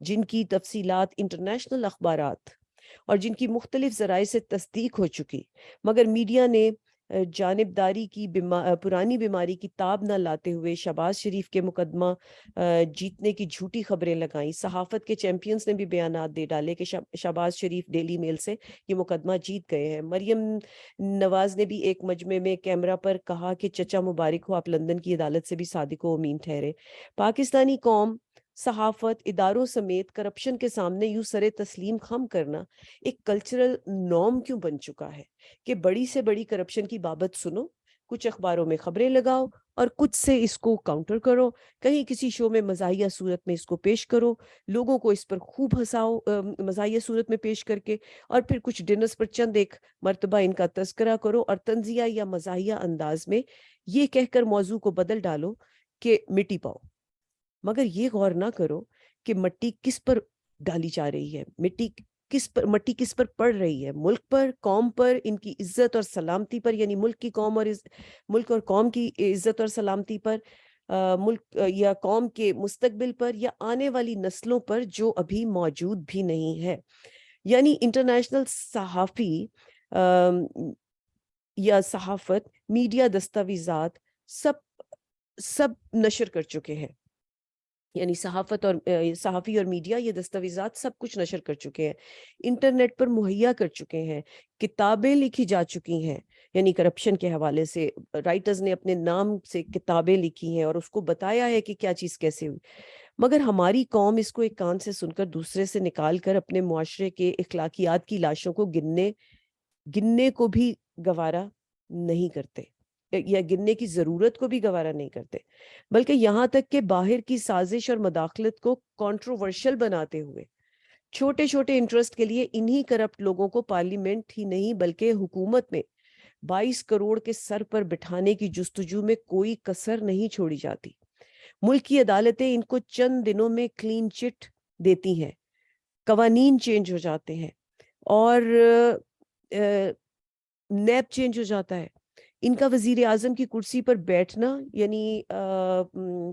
جن کی تفصیلات انٹرنیشنل اخبارات اور جن کی مختلف ذرائع سے تصدیق ہو چکی، مگر میڈیا نے جانبداری کی پرانی بیماری کی تاب نہ لاتے ہوئے شہباز شریف کے مقدمہ جیتنے کی جھوٹی خبریں لگائیں۔ صحافت کے چیمپئنز نے بھی بیانات دے ڈالے کہ شہباز شریف ڈیلی میل سے یہ مقدمہ جیت گئے ہیں۔ مریم نواز نے بھی ایک مجمع میں کیمرہ پر کہا کہ چچا مبارک ہو، آپ لندن کی عدالت سے بھی صادق و امین ٹھہرے۔ پاکستانی قوم، صحافت، اداروں سمیت کرپشن کے سامنے یوں سر تسلیم خم کرنا ایک کلچرل نارم کیوں بن چکا ہے کہ بڑی سے بڑی کرپشن کی بابت سنو، کچھ اخباروں میں خبریں لگاؤ اور کچھ سے اس کو کاؤنٹر کرو، کہیں کسی شو میں مزاحیہ صورت میں اس کو پیش کرو، لوگوں کو اس پر خوب ہنساؤ مزاحیہ صورت میں پیش کر کے، اور پھر کچھ ڈنرز پر چند ایک مرتبہ ان کا تذکرہ کرو اور طنزیہ یا مزاحیہ انداز میں یہ کہہ کر موضوع کو بدل ڈالو کہ مٹی پاؤ، مگر یہ غور نہ کرو کہ مٹی کس پر ڈالی جا رہی ہے، مٹی کس پر پڑ رہی ہے، ملک پر، قوم پر، ان کی عزت اور سلامتی پر، یعنی ملک اور قوم کی عزت اور سلامتی پر، ملک یا قوم کے مستقبل پر، یا آنے والی نسلوں پر جو ابھی موجود بھی نہیں ہے۔ یعنی انٹرنیشنل صحافی یا صحافت، میڈیا، دستاویزات سب نشر کر چکے ہیں، یعنی صحافی اور میڈیا یہ دستاویزات سب کچھ نشر کر چکے ہیں، انٹرنیٹ پر مہیا کر چکے ہیں، کتابیں لکھی جا چکی ہیں، یعنی کرپشن کے حوالے سے رائٹرز نے اپنے نام سے کتابیں لکھی ہیں اور اس کو بتایا ہے کہ کیا چیز کیسے ہوئی، مگر ہماری قوم اس کو ایک کان سے سن کر دوسرے سے نکال کر اپنے معاشرے کے اخلاقیات کی لاشوں کو گننے کو بھی گوارا نہیں کرتے، یا گننے کی ضرورت کو بھی گوارا نہیں کرتے، بلکہ یہاں تک کہ باہر کی سازش اور مداخلت کو کنٹروورشل بناتے ہوئے چھوٹے چھوٹے انٹرسٹ کے لیے انہی کرپٹ لوگوں کو پارلیمنٹ ہی نہیں بلکہ حکومت میں 22 کروڑ کے سر پر بٹھانے کی جستجو میں کوئی کسر نہیں چھوڑی جاتی۔ ملک کی عدالتیں ان کو چند دنوں میں کلین چٹ دیتی ہیں، قوانین چینج ہو جاتے ہیں اور نیب چینج ہو جاتا ہے۔ ان کا وزیر اعظم کی کرسی پر بیٹھنا، یعنی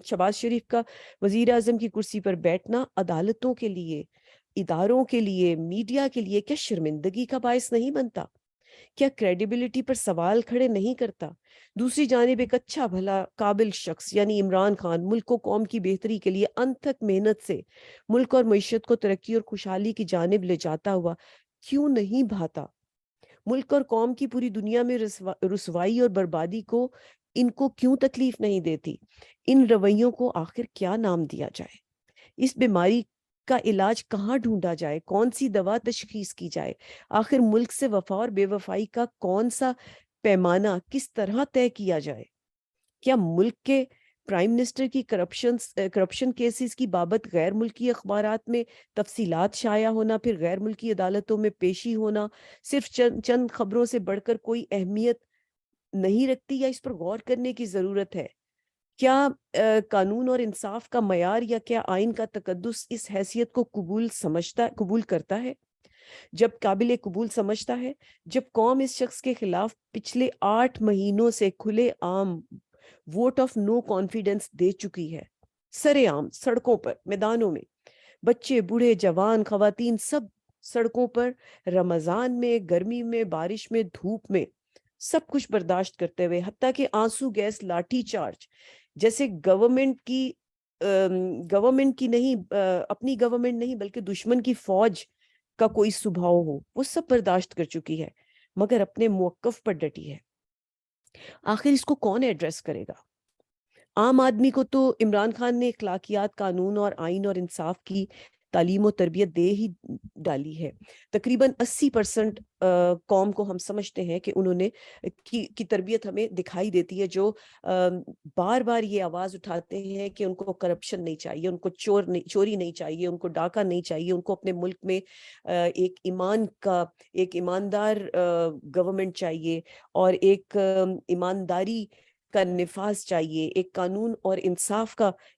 شہباز شریف کا وزیر اعظم کی کرسی پر بیٹھنا عدالتوں کے لیے، اداروں کے لیے، میڈیا کے لیے کیا شرمندگی کا باعث نہیں بنتا؟ کیا کریڈیبلٹی پر سوال کھڑے نہیں کرتا؟ دوسری جانب ایک اچھا بھلا قابل شخص یعنی عمران خان ملک و قوم کی بہتری کے لیے انتھک محنت سے ملک اور معیشت کو ترقی اور خوشحالی کی جانب لے جاتا ہوا کیوں نہیں بھاتا؟ ملک اور قوم کی پوری دنیا میں رسوائی اور بربادی کو ان کو کیوں تکلیف نہیں دیتی؟ ان رویوں کو آخر کیا نام دیا جائے؟ اس بیماری کا علاج کہاں ڈھونڈا جائے؟ کون سی دوا تشخیص کی جائے؟ آخر ملک سے وفا اور بے وفائی کا کون سا پیمانہ کس طرح طے کیا جائے؟ کیا ملک کے پرائم منسٹر کی کرپشن کیسز کی بابت غیر ملکی اخبارات میں تفصیلات شائع ہونا، پھر غیر ملکی عدالتوں میں پیشی ہونا صرف چند خبروں سے بڑھ کر کوئی اہمیت نہیں رکھتی، یا اس پر غور کرنے کی ضرورت ہے؟ کیا قانون اور انصاف کا معیار یا کیا آئین کا تقدس اس حیثیت کو قبول کرتا ہے؟ جب قابل قبول سمجھتا ہے، جب قوم اس شخص کے خلاف پچھلے 8 مہینوں سے کھلے عام ووٹ آف نو کانفیڈنس دے چکی ہے، سرے عام سڑکوں پر، میدانوں میں، بچے، بوڑھے، جوان، خواتین سب سڑکوں پر، رمضان میں، گرمی میں، بارش میں، دھوپ میں، سب کچھ برداشت کرتے ہوئے، حتیٰ کہ آنسو گیس، لاٹھی چارج جیسے گورنمنٹ کی نہیں، اپنی گورنمنٹ نہیں بلکہ دشمن کی فوج کا کوئی سبھاؤ ہو، وہ سب برداشت کر چکی ہے، مگر اپنے موقف پر ڈٹی ہے۔ آخر اس کو کون ایڈریس کرے گا؟ عام آدمی کو تو عمران خان نے اخلاقیات، قانون اور آئین اور انصاف کی تعلیم و تربیت دے ہی ڈالی ہے۔ تقریباً 80% قوم کو ہم سمجھتے ہیں کہ انہوں نے کی تربیت ہمیں دکھائی دیتی ہے، جو بار بار یہ آواز اٹھاتے ہیں کہ ان کو کرپشن نہیں چاہیے، ان کو چوری نہیں چاہیے، ان کو ڈاکہ نہیں چاہیے، ان کو اپنے ملک میں ایک ایماندار گورنمنٹ چاہیے، اور ایک ایمانداری کا نفاذ چاہیے, ایک قانون اور انصاف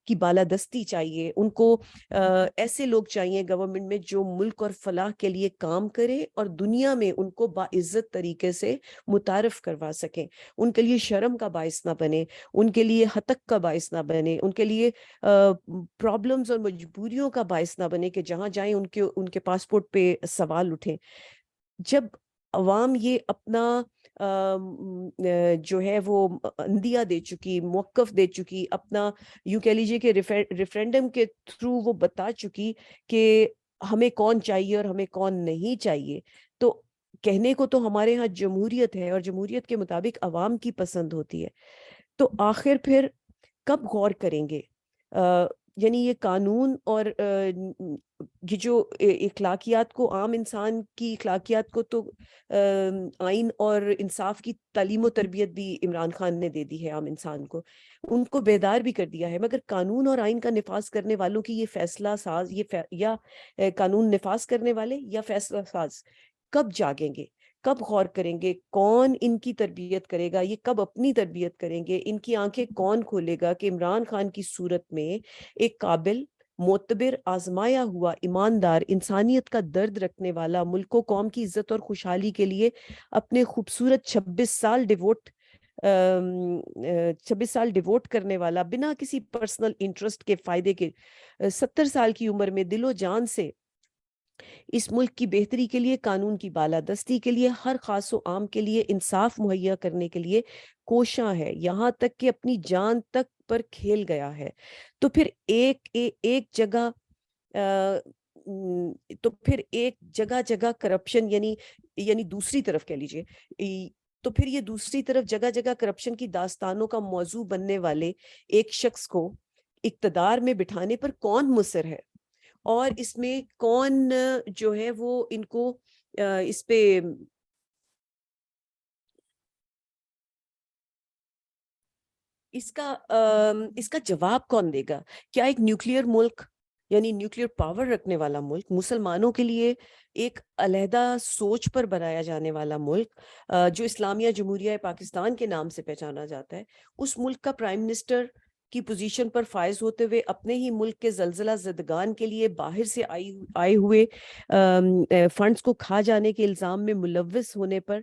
کی بالادستی چاہیے. ان کو ایسے لوگ چاہیے گورنمنٹ میں جو ملک اور فلاح کے لیے کام کرے اور دنیا میں ان کو باعزت طریقے سے متعارف کروا سکیں, ان کے لیے شرم کا باعث نہ بنے, ان کے لیے ہتک کا باعث نہ بنے, ان کے لیے پرابلمز اور مجبوریوں کا باعث نہ بنے کہ جہاں جائیں ان کے پاسپورٹ پہ سوال اٹھیں. جب عوام یہ اپنا جو ہے وہ اندیا دے چکی, موقف دے چکی, اپنا یوں کہہ لیجیے کہ ریفرینڈم کے تھرو وہ بتا چکی کہ ہمیں کون چاہیے اور ہمیں کون نہیں چاہیے, تو کہنے کو تو ہمارے ہاں جمہوریت ہے اور جمہوریت کے مطابق عوام کی پسند ہوتی ہے. تو آخر پھر کب غور کریں گے؟ یعنی یہ قانون اور یہ جو اخلاقیات کو, عام انسان کی اخلاقیات کو تو آئین اور انصاف کی تعلیم و تربیت بھی عمران خان نے دے دی ہے عام انسان کو, ان کو بیدار بھی کر دیا ہے, مگر قانون اور آئین کا نفاذ کرنے والوں کی یہ فیصلہ ساز یا قانون نفاذ کرنے والے یا فیصلہ ساز کب جاگیں گے, کب غور کریں گے, کون ان کی تربیت کرے گا, یہ کب اپنی تربیت کریں گے, ان کی آنکھیں کون کھولے گا کہ عمران خان کی صورت میں ایک قابل, معتبر, آزمایا ہوا, ایماندار, انسانیت کا درد رکھنے والا, ملک و قوم کی عزت اور خوشحالی کے لیے اپنے خوبصورت 26 سال ڈیووٹ کرنے والا, بنا کسی پرسنل انٹرسٹ کے فائدے کے, 70 سال کی عمر میں دل و جان سے اس ملک کی بہتری کے لیے, قانون کی بالادستی کے لیے, ہر خاص و عام کے لیے انصاف مہیا کرنے کے لیے کوشاں ہے, یہاں تک کہ اپنی جان تک پر کھیل گیا ہے. تو پھر ایک جگہ جگہ کرپشن, یعنی دوسری طرف کہہ لیجئے, تو پھر یہ دوسری طرف جگہ جگہ کرپشن کی داستانوں کا موضوع بننے والے ایک شخص کو اقتدار میں بٹھانے پر کون مصر ہے, اور اس میں کون جو ہے وہ ان کو اس پہ اس کا جواب کون دے گا؟ کیا ایک نیوکلیئر ملک, یعنی نیوکلیئر پاور رکھنے والا ملک, مسلمانوں کے لیے ایک علیحدہ سوچ پر بنایا جانے والا ملک جو اسلامیہ جمہوریہ پاکستان کے نام سے پہچانا جاتا ہے, اس ملک کا پرائم منسٹر کی پوزیشن پر فائز ہوتے ہوئے اپنے ہی ملک کے زلزلہ زدگان کے لیے باہر سے آئے ہوئے فنڈز کو کھا جانے کے الزام میں ملوث ہونے پر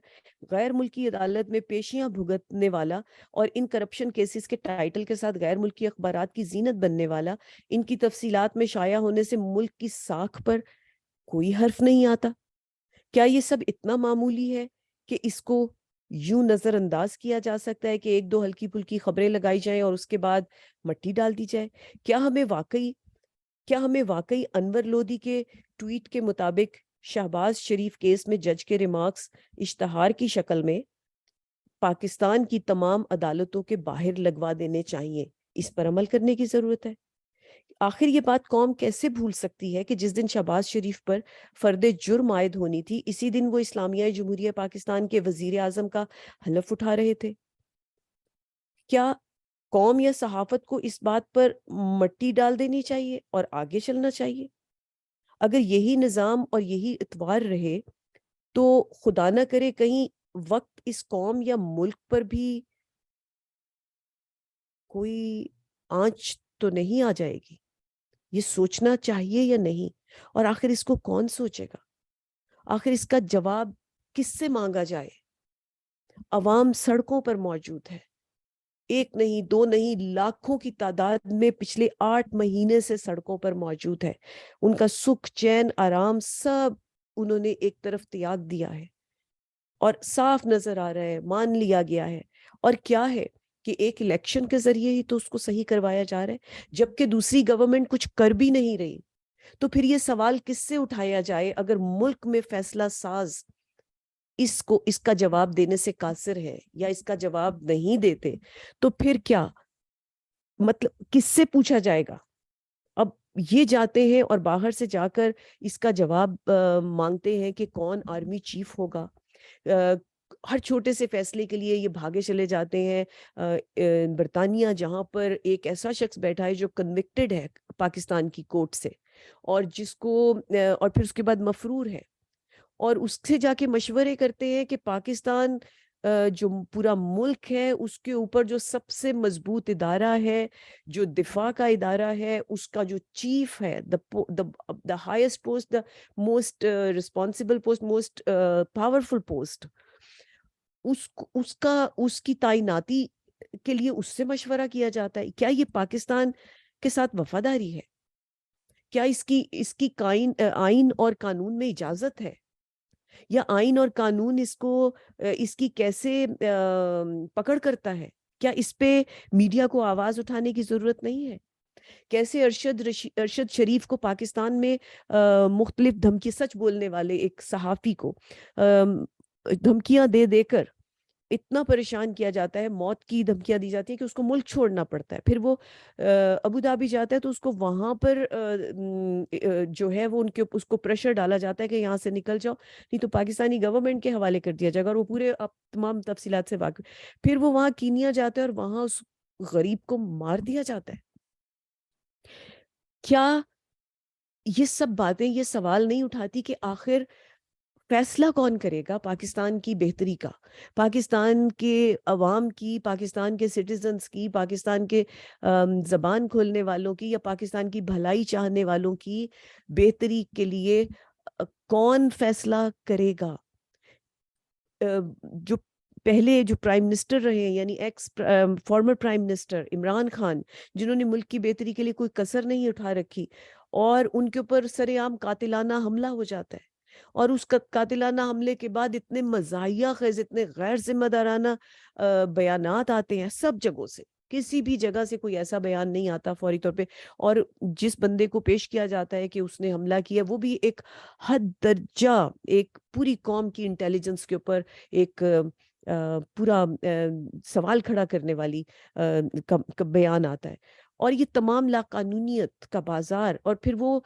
غیر ملکی عدالت میں پیشیاں بھگتنے والا, اور ان کرپشن کیسز کے ٹائٹل کے ساتھ غیر ملکی اخبارات کی زینت بننے والا, ان کی تفصیلات میں شائع ہونے سے ملک کی ساکھ پر کوئی حرف نہیں آتا. کیا یہ سب اتنا معمولی ہے کہ اس کو یوں نظر انداز کیا جا سکتا ہے کہ ایک دو ہلکی پھلکی خبریں لگائی جائیں اور اس کے بعد مٹی ڈال دی جائے؟ کیا ہمیں واقعی انور لودھی کے ٹویٹ کے مطابق شہباز شریف کیس میں جج کے ریمارکس اشتہار کی شکل میں پاکستان کی تمام عدالتوں کے باہر لگوا دینے چاہیے؟ اس پر عمل کرنے کی ضرورت ہے. آخر یہ بات قوم کیسے بھول سکتی ہے کہ جس دن شہباز شریف پر فرد جرم عائد ہونی تھی, اسی دن وہ اسلامیہ جمہوریہ پاکستان کے وزیر اعظم کا حلف اٹھا رہے تھے. کیا قوم یا صحافت کو اس بات پر مٹی ڈال دینی چاہیے اور آگے چلنا چاہیے؟ اگر یہی نظام اور یہی اتوار رہے تو خدا نہ کرے کہیں وقت اس قوم یا ملک پر بھی کوئی آنچ تو نہیں آ جائے گی. یہ سوچنا چاہیے یا نہیں؟ اور آخر اس کو کون سوچے گا؟ آخر اس کا جواب کس سے مانگا جائے؟ عوام سڑکوں پر موجود ہے, ایک نہیں, دو نہیں, لاکھوں کی تعداد میں پچھلے 8 مہینے سے سڑکوں پر موجود ہے. ان کا سکھ, چین, آرام سب انہوں نے ایک طرف تیاگ دیا ہے, اور صاف نظر آ رہا ہے, مان لیا گیا ہے. اور کیا ہے کہ ایک الیکشن کے ذریعے ہی تو اس کو صحیح کروایا جا رہا ہے, جبکہ دوسری گورنمنٹ کچھ کر بھی نہیں رہی. تو پھر یہ سوال کس سے اٹھایا جائے اگر ملک میں فیصلہ ساز اس کا جواب دینے سے قاصر ہے یا اس کا جواب نہیں دیتے, تو پھر کیا مطلب کس سے پوچھا جائے گا؟ اب یہ جاتے ہیں اور باہر سے جا کر اس کا جواب مانگتے ہیں کہ کون آرمی چیف ہوگا. ہر چھوٹے سے فیصلے کے لیے یہ بھاگے چلے جاتے ہیں برطانیہ, جہاں پر ایک ایسا شخص بیٹھا ہے جو کنوکٹڈ ہے پاکستان کی کورٹ سے, اور جس کو اور پھر اس کے بعد مفرور ہے, اور اس سے جا کے مشورے کرتے ہیں کہ پاکستان جو پورا ملک ہے اس کے اوپر جو سب سے مضبوط ادارہ ہے، جو دفاع کا ادارہ ہے، اس کا جو چیف ہے، the highest post, the most responsible post, most powerful post, اس کی تعیناتی کے لیے اس سے مشورہ کیا جاتا ہے؟ کیا یہ پاکستان کے ساتھ وفاداری ہے؟ کیا اس کی آئین اور قانون میں اجازت ہے؟ یا آئین اور قانون اس کی کیسے پکڑ کرتا ہے؟ کیا اس پہ میڈیا کو آواز اٹھانے کی ضرورت نہیں ہے؟ کیسے ارشد شریف کو پاکستان میں مختلف دھمکی، سچ بولنے والے ایک صحافی کو دھمکیاں دے کر اتنا پریشان کیا جاتا ہے، موت کی دھمکیاں دی جاتی ہیں کہ اس کو ملک چھوڑنا پڑتا ہے. پھر وہ ابو دھابی جاتا ہے تو اس کو وہاں پر جو ہے وہ اس کو پریشر ڈالا جاتا ہے کہ یہاں سے نکل جاؤ، نہیں تو پاکستانی گورنمنٹ کے حوالے کر دیا جائے گا، اور وہ پورے تمام تفصیلات سے واقف. پھر وہ وہاں کینیا جاتا ہے اور وہاں اس غریب کو مار دیا جاتا ہے. کیا یہ سب باتیں یہ سوال نہیں اٹھاتی کہ آخر فیصلہ کون کرے گا پاکستان کی بہتری کا، پاکستان کے عوام کی، پاکستان کے سٹیزنز کی، پاکستان کے زبان کھولنے والوں کی، یا پاکستان کی بھلائی چاہنے والوں کی بہتری کے لیے کون فیصلہ کرے گا؟ جو پہلے جو پرائم منسٹر رہے، یعنی former prime minister Imran Khan, جنہوں نے ملک کی بہتری کے لیے کوئی کسر نہیں اٹھا رکھی، اور ان کے اوپر سر عام قاتلانہ حملہ ہو جاتا ہے، اور اس قاتلانہ حملے کے بعد اتنے مزاحیہ خیز، اتنے غیر ذمہ دارانہ بیانات آتے ہیں سب جگہوں سے. کسی بھی جگہ سے کوئی ایسا بیان نہیں آتا فوری طور پہ، اور جس بندے کو پیش کیا جاتا ہے کہ اس نے حملہ کیا، وہ بھی ایک حد درجہ، ایک پوری قوم کی انٹیلیجنس کے اوپر ایک پورا سوال کھڑا کرنے والی بیان آتا ہے. اور یہ تمام لاقانونیت کا بازار. اور پھر وہ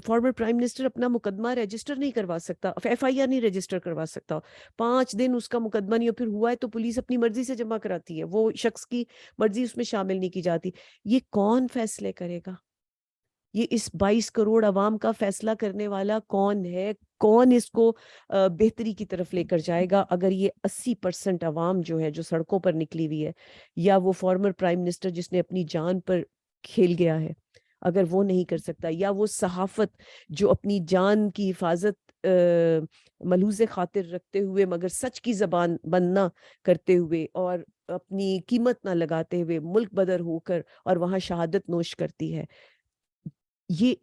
فارمر پرائم منسٹر اپنا مقدمہ رجسٹر نہیں کروا سکتا، ایف آئی آر نہیں رجسٹر کروا سکتا، 5 دن اس کا مقدمہ نہیں، اور پھر ہوا ہے تو پولیس اپنی مرضی سے جمع کراتی ہے، وہ شخص کی مرضی اس میں شامل نہیں کی جاتی. یہ کون فیصلے کرے گا؟ یہ اس 22 کروڑ عوام کا فیصلہ کرنے والا کون ہے؟ کون اس کو بہتری کی طرف لے کر جائے گا اگر یہ 80% عوام جو ہے، جو سڑکوں پر نکلی ہوئی ہے، یا وہ فارمر پرائم منسٹر جس نے اپنی جان پر کھیل گیا ہے، اگر وہ نہیں کر سکتا، یا وہ صحافت جو اپنی جان کی حفاظت ملحوظ خاطر رکھتے ہوئے مگر سچ کی زبان بند نہ کرتے ہوئے اور اپنی قیمت نہ لگاتے ہوئے ملک بدر ہو کر اور وہاں شہادت نوش کرتی ہے، یہ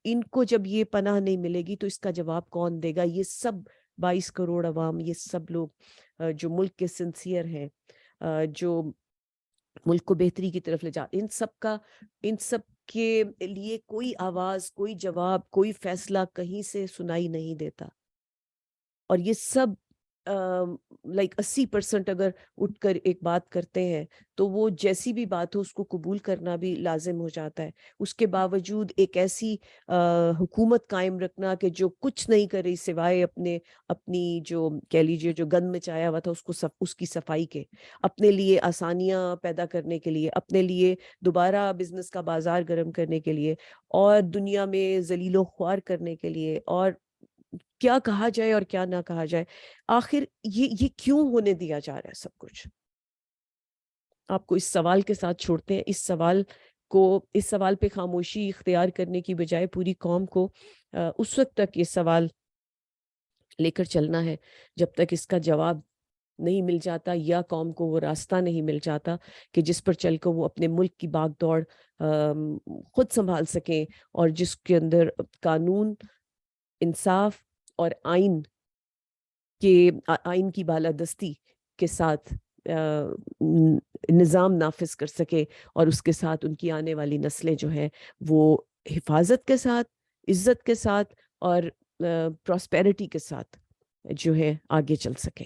ان کو جب یہ پناہ نہیں ملے گی تو اس کا جواب کون دے گا؟ یہ سب 22 کروڑ عوام، یہ سب لوگ جو ملک کے سنسیئر ہیں، جو ملک کو بہتری کی طرف لے جا، ان سب کے لیے کوئی آواز، کوئی جواب، کوئی فیصلہ کہیں سے سنائی نہیں دیتا. اور یہ سب 80% اگر اٹھ کر ایک بات کرتے ہیں تو وہ جیسی بھی بات ہو اس کو قبول کرنا بھی لازم ہو جاتا ہے. اس کے باوجود ایک ایسی حکومت قائم رکھنا کہ جو کچھ نہیں کر رہی سوائے اپنی جو کہہ لیجیے جو گند مچایا ہوا تھا اس کی صفائی کے، اپنے لیے آسانیاں پیدا کرنے کے لیے، اپنے لیے دوبارہ بزنس کا بازار گرم کرنے کے لیے، اور دنیا میں ذلیل و خوار کرنے کے لیے، اور کیا کہا جائے اور کیا نہ کہا جائے. آخر یہ کیوں ہونے دیا جا رہا ہے سب کچھ؟ آپ کو اس سوال کے ساتھ چھوڑتے ہیں. اس سوال پہ خاموشی اختیار کرنے کی بجائے پوری قوم کو اس وقت تک یہ سوال لے کر چلنا ہے جب تک اس کا جواب نہیں مل جاتا، یا قوم کو وہ راستہ نہیں مل جاتا کہ جس پر چل کر وہ اپنے ملک کی بھاگ دوڑ خود سنبھال سکیں، اور جس کے اندر قانون، انصاف اور آئین کی بالادستی کے ساتھ نظام نافذ کر سکے، اور اس کے ساتھ ان کی آنے والی نسلیں جو ہیں وہ حفاظت کے ساتھ، عزت کے ساتھ اور پراسپیرٹی کے ساتھ جو ہے آگے چل سکے.